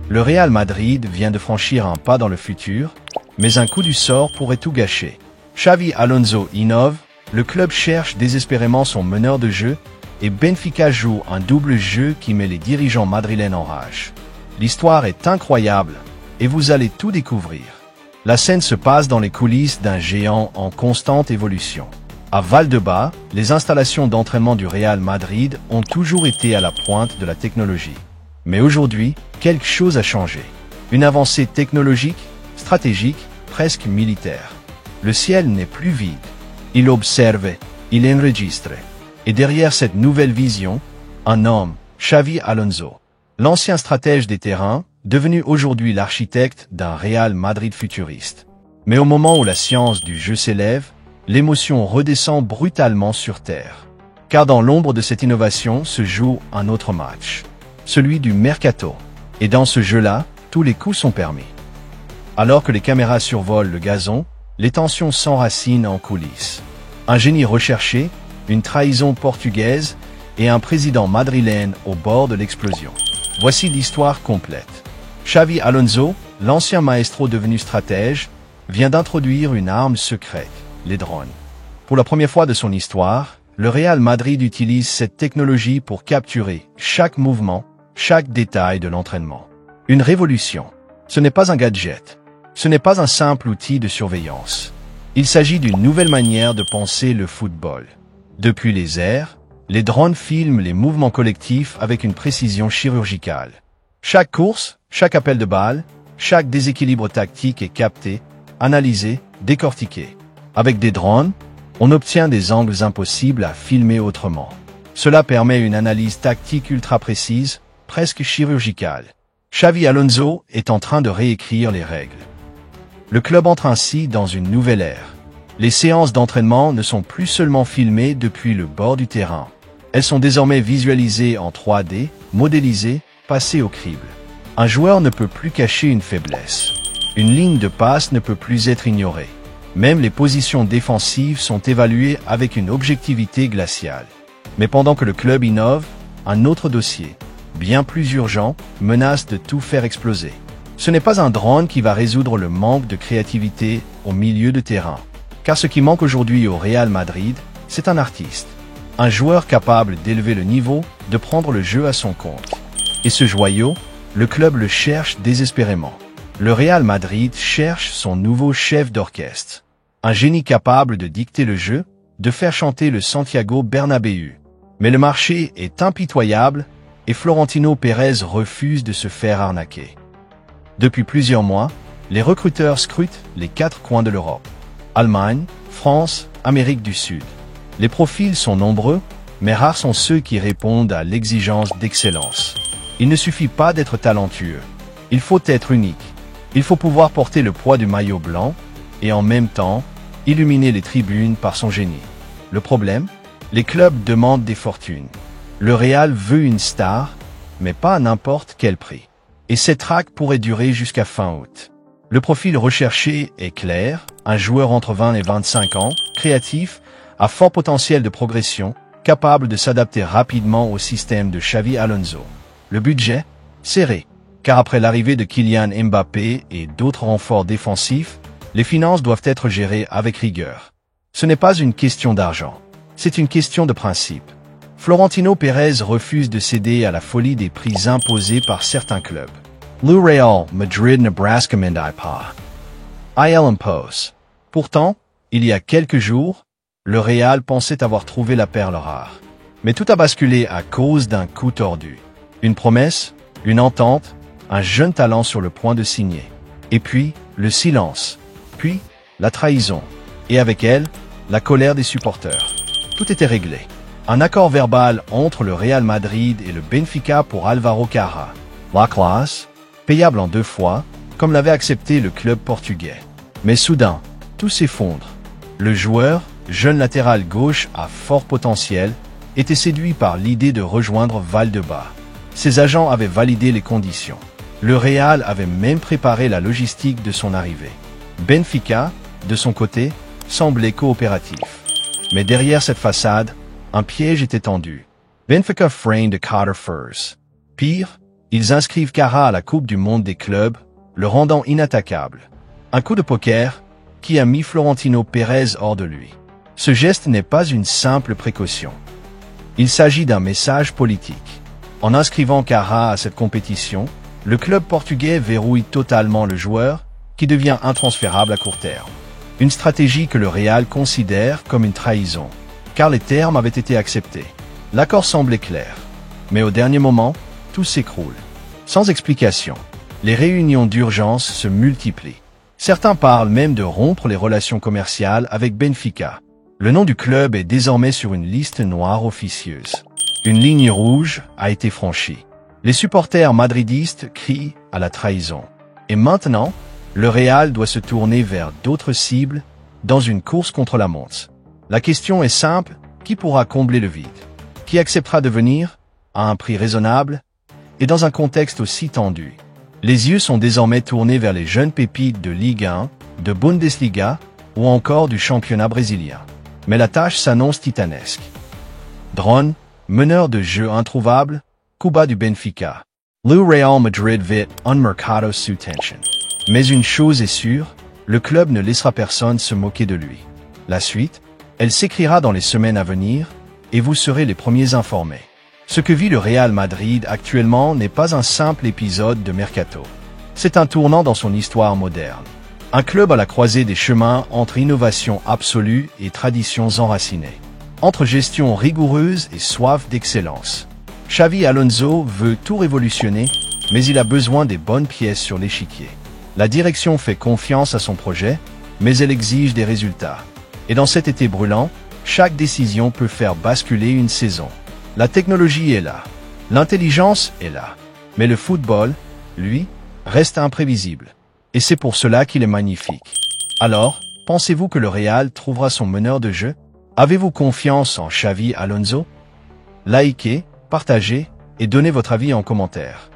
Le Real Madrid vient de franchir un pas dans le futur, mais un coup du sort pourrait tout gâcher. Xavi Alonso innove, le club cherche désespérément son meneur de jeu, et Benfica joue un double jeu qui met les dirigeants madrilènes en rage. L'histoire est incroyable, et vous allez tout découvrir. La scène se passe dans les coulisses d'un géant en constante évolution. À Valdebebas, les installations d'entraînement du Real Madrid ont toujours été à la pointe de la technologie. Mais aujourd'hui, quelque chose a changé. Une avancée technologique, stratégique, presque militaire. Le ciel n'est plus vide. Il observe, il enregistre. Et derrière cette nouvelle vision, un homme, Xavi Alonso. L'ancien stratège des terrains, devenu aujourd'hui l'architecte d'un Real Madrid futuriste. Mais au moment où la science du jeu s'élève, l'émotion redescend brutalement sur terre. Car dans l'ombre de cette innovation se joue un autre match. Celui du mercato. Et dans ce jeu-là, tous les coups sont permis. Alors que les caméras survolent le gazon, les tensions s'enracinent en coulisses. Un génie recherché, une trahison portugaise et un président madrilène au bord de l'explosion. Voici l'histoire complète. Xavi Alonso, l'ancien maestro devenu stratège, vient d'introduire une arme secrète, les drones. Pour la première fois de son histoire, le Real Madrid utilise cette technologie pour capturer chaque mouvement, chaque détail de l'entraînement. Une révolution. Ce n'est pas un gadget. Ce n'est pas un simple outil de surveillance. Il s'agit d'une nouvelle manière de penser le football. Depuis les airs, les drones filment les mouvements collectifs avec une précision chirurgicale. Chaque course, chaque appel de balle, chaque déséquilibre tactique est capté, analysé, décortiqué. Avec des drones, on obtient des angles impossibles à filmer autrement. Cela permet une analyse tactique ultra précise, presque chirurgicale. Xavi Alonso est en train de réécrire les règles. Le club entre ainsi dans une nouvelle ère. Les séances d'entraînement ne sont plus seulement filmées depuis le bord du terrain. Elles sont désormais visualisées en 3D, modélisées, passées au crible. Un joueur ne peut plus cacher une faiblesse. Une ligne de passe ne peut plus être ignorée. Même les positions défensives sont évaluées avec une objectivité glaciale. Mais pendant que le club innove, un autre dossier, bien plus urgent, menace de tout faire exploser. Ce n'est pas un drone qui va résoudre le manque de créativité au milieu de terrain. Car ce qui manque aujourd'hui au Real Madrid, c'est un artiste. Un joueur capable d'élever le niveau, de prendre le jeu à son compte. Et ce joyau, le club le cherche désespérément. Le Real Madrid cherche son nouveau chef d'orchestre. Un génie capable de dicter le jeu, de faire chanter le Santiago Bernabéu. Mais le marché est impitoyable et Florentino Pérez refuse de se faire arnaquer. Depuis plusieurs mois, les recruteurs scrutent les 4 coins de l'Europe. Allemagne, France, Amérique du Sud. Les profils sont nombreux, mais rares sont ceux qui répondent à l'exigence d'excellence. Il ne suffit pas d'être talentueux. Il faut être unique. Il faut pouvoir porter le poids du maillot blanc et en même temps, illuminer les tribunes par son génie. Le problème? Les clubs demandent des fortunes. Le Real veut une star, mais pas à n'importe quel prix. Et cette traque pourrait durer jusqu'à fin août. Le profil recherché est clair, un joueur entre 20 et 25 ans, créatif, à fort potentiel de progression, capable de s'adapter rapidement au système de Xavi Alonso. Le budget? Serré. Car après l'arrivée de Kylian Mbappé et d'autres renforts défensifs, les finances doivent être gérées avec rigueur. Ce n'est pas une question d'argent. C'est une question de principe. Florentino Pérez refuse de céder à la folie des prix imposés par certains clubs. Le Real Madrid Nebraska Mendipa. IL impose. Pourtant, il y a quelques jours, le Real pensait avoir trouvé la perle rare. Mais tout a basculé à cause d'un coup tordu. Une promesse, une entente, un jeune talent sur le point de signer. Et puis, le silence. Puis, la trahison. Et avec elle, la colère des supporters. Tout était réglé. Un accord verbal entre le Real Madrid et le Benfica pour Álvaro Carrá. La classe, payable en 2 fois, comme l'avait accepté le club portugais. Mais soudain, tout s'effondre. Le joueur, jeune latéral gauche à fort potentiel, était séduit par l'idée de rejoindre Valdebebas. Ses agents avaient validé les conditions. Le Real avait même préparé la logistique de son arrivée. Benfica, de son côté, semblait coopératif. Mais derrière cette façade, un piège était tendu. Benfica freined Carter first. Pire, Ils inscrivent Cara à la Coupe du Monde des clubs, le rendant inattaquable. Un coup de poker qui a mis Florentino Pérez hors de lui. Ce geste n'est pas une simple précaution. Il s'agit d'un message politique. En inscrivant Cara à cette compétition, le club portugais verrouille totalement le joueur, qui devient intransférable à court terme. Une stratégie que le Real considère comme une trahison, car les termes avaient été acceptés. L'accord semblait clair. Mais au dernier moment, tout s'écroule. Sans explication, les réunions d'urgence se multiplient. Certains parlent même de rompre les relations commerciales avec Benfica. Le nom du club est désormais sur une liste noire officieuse. Une ligne rouge a été franchie. Les supporters madridistes crient à la trahison. Et maintenant, le Real doit se tourner vers d'autres cibles dans une course contre la montre. La question est simple, qui pourra combler le vide? Qui acceptera de venir, à un prix raisonnable, et dans un contexte aussi tendu? Les yeux sont désormais tournés vers les jeunes pépites de Ligue 1, de Bundesliga ou encore du championnat brésilien. Mais la tâche s'annonce titanesque. Drone, meneur de jeu introuvable, Cuba du Benfica. Le Real Madrid vit un mercato sous tension. Mais une chose est sûre, le club ne laissera personne se moquer de lui. La suite, elle s'écrira dans les semaines à venir, et vous serez les premiers informés. Ce que vit le Real Madrid actuellement n'est pas un simple épisode de mercato. C'est un tournant dans son histoire moderne. Un club à la croisée des chemins entre innovation absolue et traditions enracinées. Entre gestion rigoureuse et soif d'excellence. Xavi Alonso veut tout révolutionner, mais il a besoin des bonnes pièces sur l'échiquier. La direction fait confiance à son projet, mais elle exige des résultats. Et dans cet été brûlant, chaque décision peut faire basculer une saison. La technologie est là, l'intelligence est là, mais le football, lui, reste imprévisible. Et c'est pour cela qu'il est magnifique. Alors, pensez-vous que le Real trouvera son meneur de jeu? Avez-vous confiance en Xavi Alonso? Likez, partagez et donnez votre avis en commentaire.